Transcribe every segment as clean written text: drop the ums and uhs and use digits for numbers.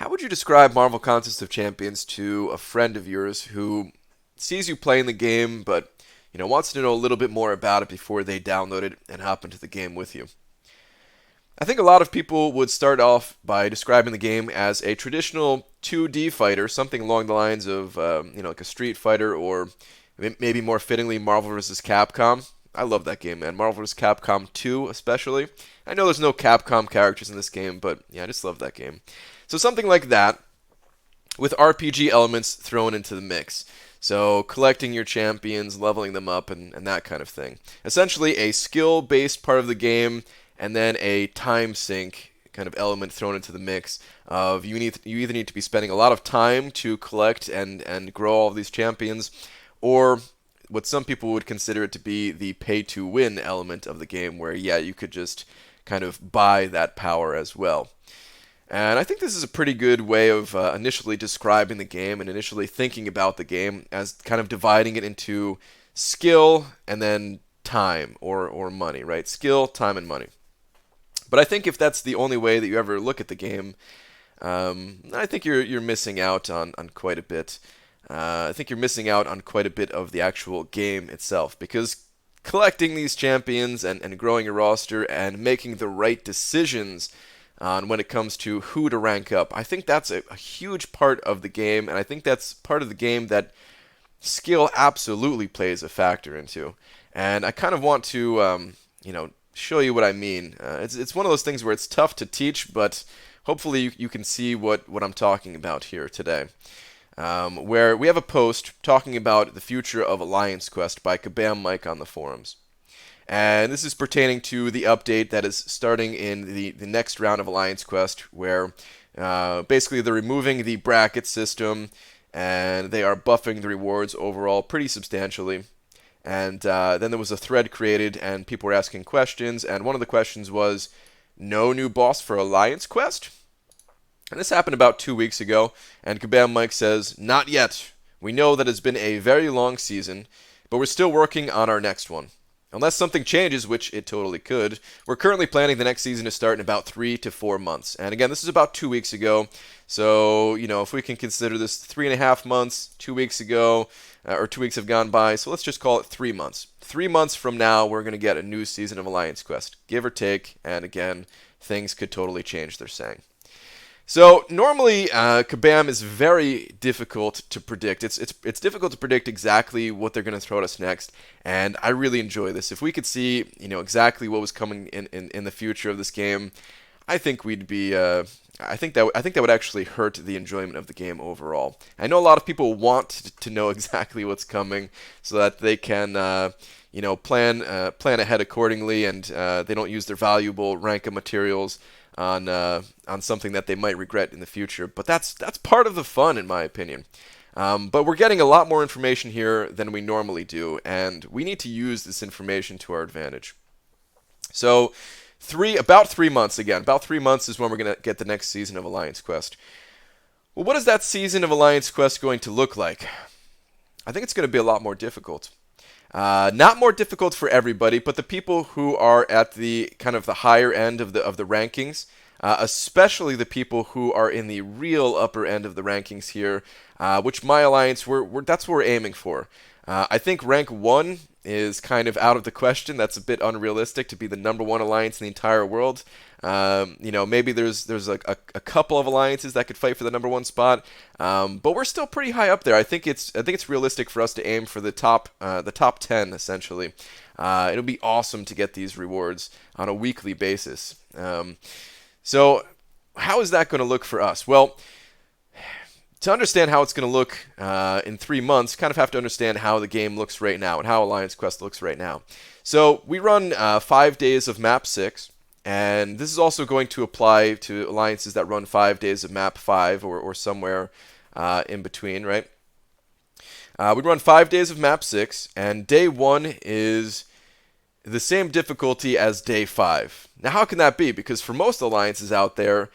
How would you describe Marvel Contest of Champions to a friend of yours who sees you playing the game but wants to know a little bit more about it before they download it and hop into the game with you? I think a lot of people would start off by describing the game as a traditional 2D fighter, something along the lines of like a Street Fighter or maybe more fittingly Marvel vs. Capcom. I love that game, man. Marvel vs. Capcom 2 especially. I know there's no Capcom characters in this game, but yeah, I just love that game. So something like that with RPG elements thrown into the mix. So collecting your champions, leveling them up, and that kind of thing. Essentially a skill-based part of the game and then a time sink kind of element thrown into the mix of you either need to be spending a lot of time to collect and grow all of these champions, or what some people would consider it to be the pay to win element of the game, where yeah, you could just kind of buy that power as well. And I think this is a pretty good way of initially describing the game and initially thinking about the game as kind of dividing it into skill and then time or money, right? Skill, time, and money. But I think if that's the only way that you ever look at the game, I think you're missing out on quite a bit. I think you're missing out on quite a bit of the actual game itself, because collecting these champions and growing your roster and making the right decisions on when it comes to who to rank up, I think that's a huge part of the game, and I think that's part of the game that skill absolutely plays a factor into. And I kind of want to, show you what I mean. It's one of those things where it's tough to teach, but hopefully you can see what I'm talking about here today. Where we have a post talking about the future of Alliance Quest by Kabam Mike on the forums. And this is pertaining to the update that is starting in the next round of Alliance Quest, where basically they're removing the bracket system and they are buffing the rewards overall pretty substantially. And then there was a thread created and people were asking questions, and one of the questions was, no new boss for Alliance Quest? And this happened about 2 weeks ago, and Kabam Mike says, not yet. We know that it's been a very long season, but we're still working on our next one. Unless something changes, which it totally could, we're currently planning the next season to start in about 3 to 4 months. And again, this is about 2 weeks ago. So, if we can consider this 3.5 months, 2 weeks ago, or 2 weeks have gone by, so let's just call it 3 months. 3 months from now, we're going to get a new season of Alliance Quest, give or take. And again, things could totally change, they're saying. So normally, Kabam is very difficult to predict. It's difficult to predict exactly what they're going to throw at us next, and I really enjoy this. If we could see, exactly what was coming in the future of this game, I think we'd be. I think that would actually hurt the enjoyment of the game overall. I know a lot of people want to know exactly what's coming so that they can. Plan ahead accordingly, and they don't use their valuable rank-up materials on something that they might regret in the future. But that's part of the fun, in my opinion. But we're getting a lot more information here than we normally do, and we need to use this information to our advantage. So, about 3 months again. About 3 months is when we're going to get the next season of Alliance Quest. Well, what is that season of Alliance Quest going to look like? I think it's going to be a lot more difficult. Not more difficult for everybody, but the people who are at the kind of the higher end of the rankings, especially the people who are in the real upper end of the rankings here, which my alliance that's what we're aiming for. I think rank 1 is kind of out of the question. That's a bit unrealistic to be the number 1 alliance in the entire world. Maybe there's like a couple of alliances that could fight for the number 1 spot, but we're still pretty high up there. I think it's realistic for us to aim for the top 10 essentially. It'll be awesome to get these rewards on a weekly basis. So how is that going to look for us? Well, to understand how it's going to look in 3 months, kind of have to understand how the game looks right now and how Alliance Quest looks right now. So we run 5 days of Map 6. And this is also going to apply to alliances that run 5 days of Map 5 or somewhere in between, right? We run 5 days of Map 6, and Day 1 is the same difficulty as Day 5. Now, how can that be? Because for most alliances out there,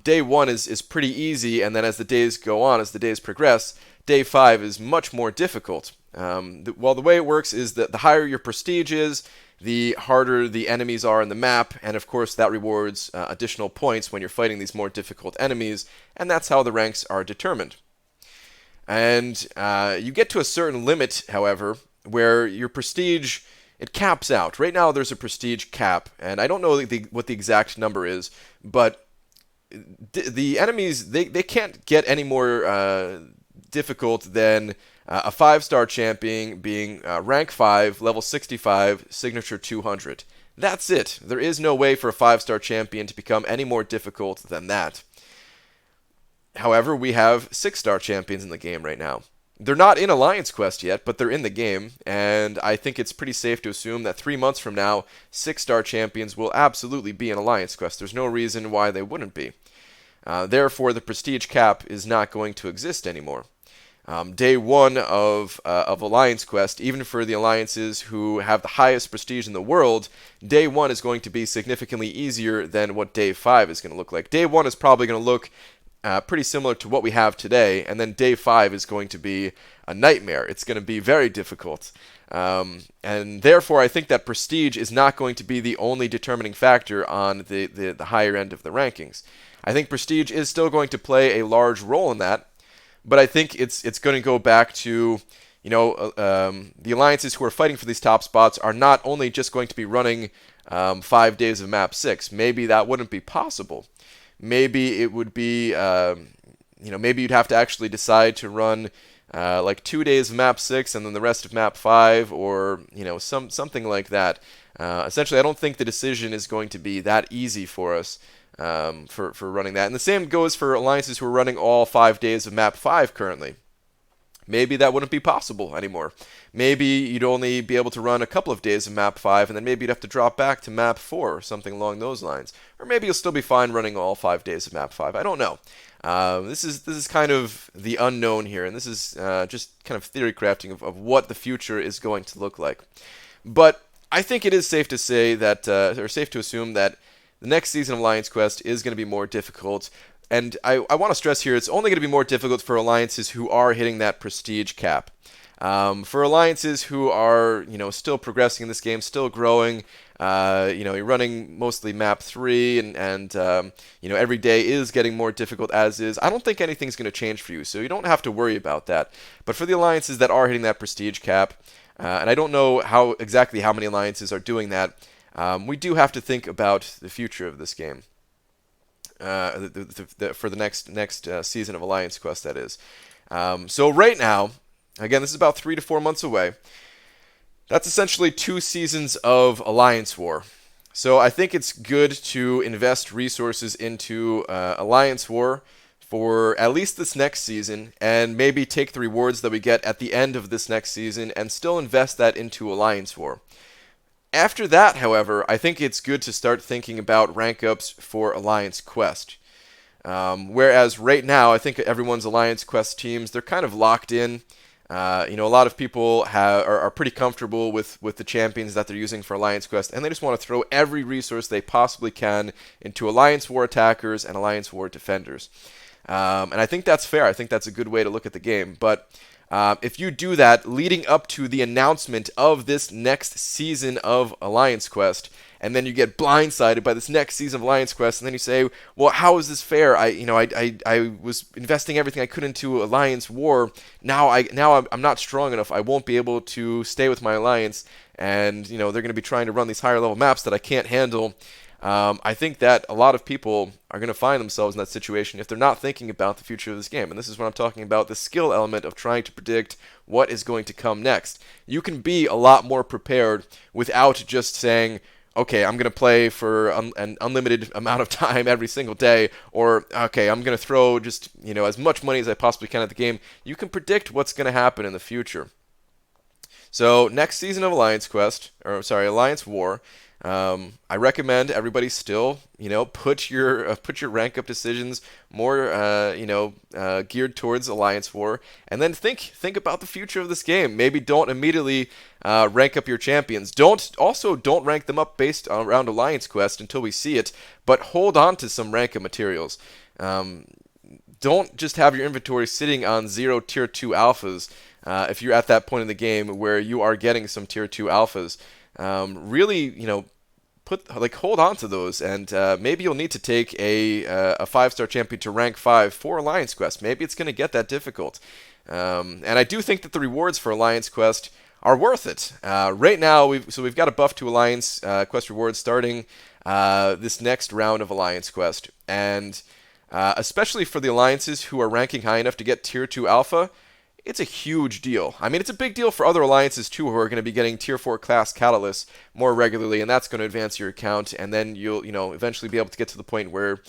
Day 1 is pretty easy, and then as the days go on, as the days progress, Day 5 is much more difficult. The way it works is that the higher your prestige is, the harder the enemies are in the map, and of course that rewards additional points when you're fighting these more difficult enemies, and that's how the ranks are determined. And you get to a certain limit, however, where your prestige, it caps out. Right now there's a prestige cap, and I don't know what the exact number is, but the enemies, they can't get any more difficult than a 5-star champion being rank 5, level 65, signature 200. That's it. There is no way for a 5-star champion to become any more difficult than that. However, we have 6-star champions in the game right now. They're not in Alliance Quest yet, but they're in the game, and I think it's pretty safe to assume that 3 months from now, 6-star champions will absolutely be in Alliance Quest. There's no reason why they wouldn't be. Therefore, the prestige cap is not going to exist anymore. Day 1 of Alliance Quest, even for the alliances who have the highest prestige in the world, Day 1 is going to be significantly easier than what Day 5 is going to look like. Day 1 is probably going to look pretty similar to what we have today, and then Day 5 is going to be a nightmare. It's going to be very difficult. And therefore, I think that prestige is not going to be the only determining factor on the higher end of the rankings. I think prestige is still going to play a large role in that, but I think it's going to go back to, the alliances who are fighting for these top spots are not only just going to be running 5 days of map 6. Maybe that wouldn't be possible. Maybe it would be, maybe you'd have to actually decide to run like 2 days of map 6 and then the rest of map 5, or something like that. Essentially, I don't think the decision is going to be that easy for us for running that. And the same goes for alliances who are running all 5 days of map 5 currently. Maybe that wouldn't be possible anymore. Maybe you'd only be able to run a couple of days of map 5, and then maybe you'd have to drop back to map 4 or something along those lines. Or maybe you'll still be fine running all 5 days of map 5. I don't know. This is kind of the unknown here, and this is just kind of theory crafting of what the future is going to look like. But I think it is safe to say that, or safe to assume that the next season of Alliance Quest is going to be more difficult. And I want to stress here, it's only going to be more difficult for alliances who are hitting that prestige cap. For alliances who are, still progressing in this game, still growing, you're running mostly map 3, and every day is getting more difficult as is. I don't think anything's going to change for you, so you don't have to worry about that. But for the alliances that are hitting that prestige cap, and I don't know exactly how many alliances are doing that, we do have to think about the future of this game. For the next season of Alliance Quest, that is. So right now, again, this is about 3 to 4 months away. That's essentially 2 seasons of Alliance War. So I think it's good to invest resources into Alliance War for at least this next season, and maybe take the rewards that we get at the end of this next season and still invest that into Alliance War. After that, however, I think it's good to start thinking about rank ups for Alliance Quest. Whereas right now, I think everyone's Alliance Quest teams, they're kind of locked in. A lot of people are pretty comfortable with the champions that they're using for Alliance Quest, and they just want to throw every resource they possibly can into Alliance War attackers and Alliance War defenders. And I think that's fair. I think that's a good way to look at the game. But if you do that leading up to the announcement of this next season of Alliance Quest, and then you get blindsided by this next season of Alliance Quest, and then you say, well, how is this fair? I was investing everything I could into Alliance War. Now I'm not strong enough. I won't be able to stay with my alliance, and they're going to be trying to run these higher level maps that I can't handle. I think that a lot of people are going to find themselves in that situation if they're not thinking about the future of this game. And this is what I'm talking about, the skill element of trying to predict what is going to come next. You can be a lot more prepared without just saying, okay, I'm going to play for an unlimited amount of time every single day, or, okay, I'm going to throw just, as much money as I possibly can at the game. You can predict what's going to happen in the future. So, next season of Alliance War, I recommend everybody still, put your rank up decisions more, geared towards Alliance War, and then think about the future of this game. Maybe don't immediately rank up your champions. Don't rank them up based around Alliance Quest until we see it, but hold on to some rank up materials. Don't just have your inventory sitting on 0 tier 2 alphas if you're at that point in the game where you are getting some tier 2 alphas. really, hold on to those, and maybe you'll need to take a 5-star champion to rank 5 for Alliance Quest. Maybe it's going to get that difficult. And I do think that the rewards for Alliance Quest are worth it. Right now, we've got a buff to Alliance Quest rewards starting this next round of Alliance Quest, and especially for the alliances who are ranking high enough to get Tier 2 Alpha, it's a huge deal. I mean, it's a big deal for other alliances too, who are going to be getting Tier 4 class catalysts more regularly, and that's going to advance your account, and then you'll, eventually be able to get to the point where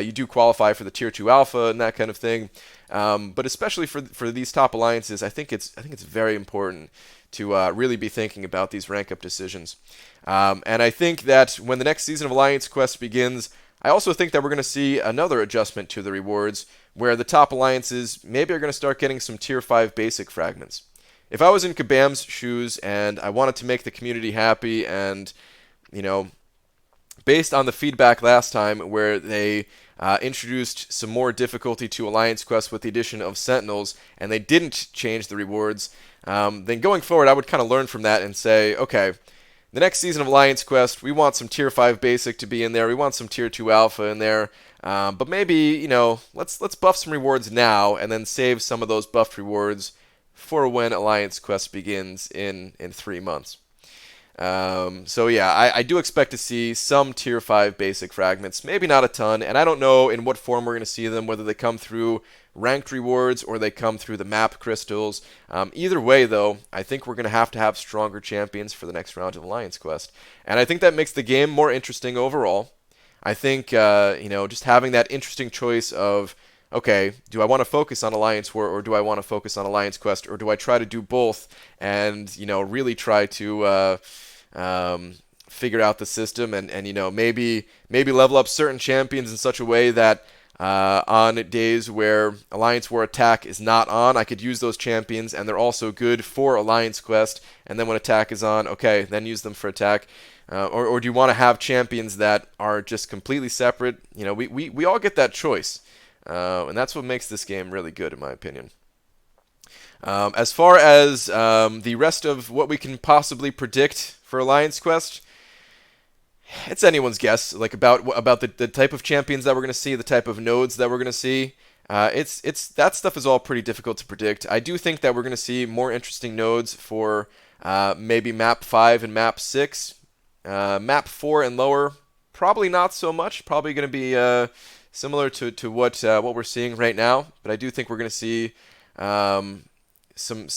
you do qualify for the Tier 2 Alpha and that kind of thing. But especially for these top alliances, I think it's very important to really be thinking about these rank up decisions. And I think that when the next season of Alliance Quest begins, I also think that we're going to see another adjustment to the rewards, where the top alliances maybe are going to start getting some Tier 5 basic fragments. If I was in Kabam's shoes and I wanted to make the community happy, and, based on the feedback last time where they introduced some more difficulty to Alliance Quest with the addition of Sentinels, and they didn't change the rewards, then going forward I would kind of learn from that and say, okay, the next season of Alliance Quest, we want some Tier 5 Basic to be in there. We want some Tier 2 Alpha in there. But maybe, let's buff some rewards now and then save some of those buffed rewards for when Alliance Quest begins in 3 months. So yeah, I do expect to see some Tier 5 Basic fragments. Maybe not a ton, and I don't know in what form we're going to see them, whether they come through ranked rewards or they come through the map crystals. Either way, though, I think we're going to have stronger champions for the next round of Alliance Quest. And I think that makes the game more interesting overall. I think, just having that interesting choice of, okay, do I want to focus on Alliance War, or do I want to focus on Alliance Quest, or do I try to do both and, really try to figure out the system and maybe level up certain champions in such a way that on days where Alliance War attack is not on, I could use those champions, and they're also good for Alliance Quest, and then when attack is on, okay, then use them for attack. Or do you want to have champions that are just completely separate? We all get that choice, and that's what makes this game really good, in my opinion. As far as the rest of what we can possibly predict for Alliance Quest, it's anyone's guess, about the type of champions that we're going to see, the type of nodes that we're going to see. It's that stuff is all pretty difficult to predict. I do think that we're going to see more interesting nodes for maybe Map 5 and Map 6. Map 4 and lower, probably not so much. Probably going to be similar to what we're seeing right now. But I do think we're going to see some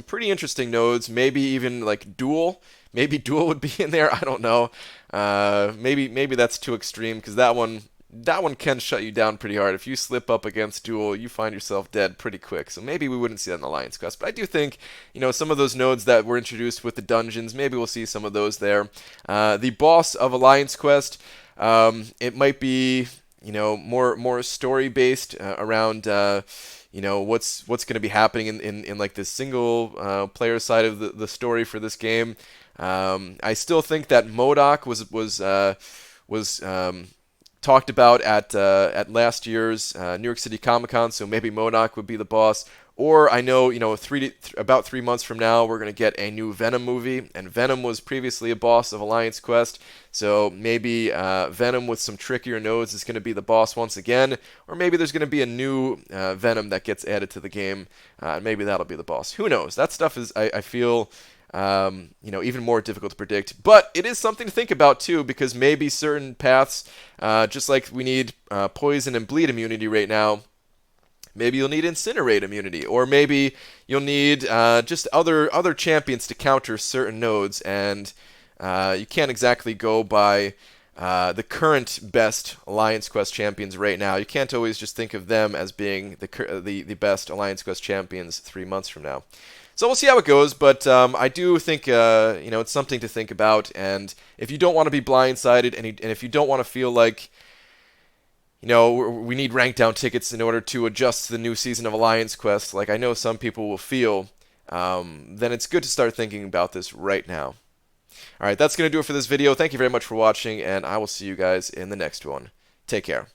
pretty interesting nodes. Maybe even like Duel. Maybe Duel would be in there. I don't know. Maybe that's too extreme, because that one can shut you down pretty hard. If you slip up against Duel, you find yourself dead pretty quick. So maybe we wouldn't see that in Alliance Quest. But I do think, some of those nodes that were introduced with the dungeons, maybe we'll see some of those there. The boss of Alliance Quest, it might be, more story based around, what's going to be happening in like the single player side of the story for this game. I still think that MODOK was talked about at last year's New York City Comic Con, so maybe MODOK would be the boss. Or I know, about 3 months from now, we're going to get a new Venom movie, and Venom was previously a boss of Alliance Quest, so maybe Venom with some trickier nodes is going to be the boss once again, or maybe there's going to be a new Venom that gets added to the game, and maybe that'll be the boss. Who knows? That stuff is, I feel, even more difficult to predict. But it is something to think about too, because maybe certain paths, just like we need poison and bleed immunity right now, maybe you'll need incinerate immunity, or maybe you'll need just other champions to counter certain nodes, and you can't exactly go by the current best Alliance Quest champions right now. You can't always just think of them as being the best Alliance Quest champions 3 months from now. So we'll see how it goes, but I do think it's something to think about. And if you don't want to be blindsided, and if you don't want to feel like we need rank down tickets in order to adjust to the new season of Alliance Quest, like I know some people will feel, then it's good to start thinking about this right now. All right, that's going to do it for this video. Thank you very much for watching, and I will see you guys in the next one. Take care.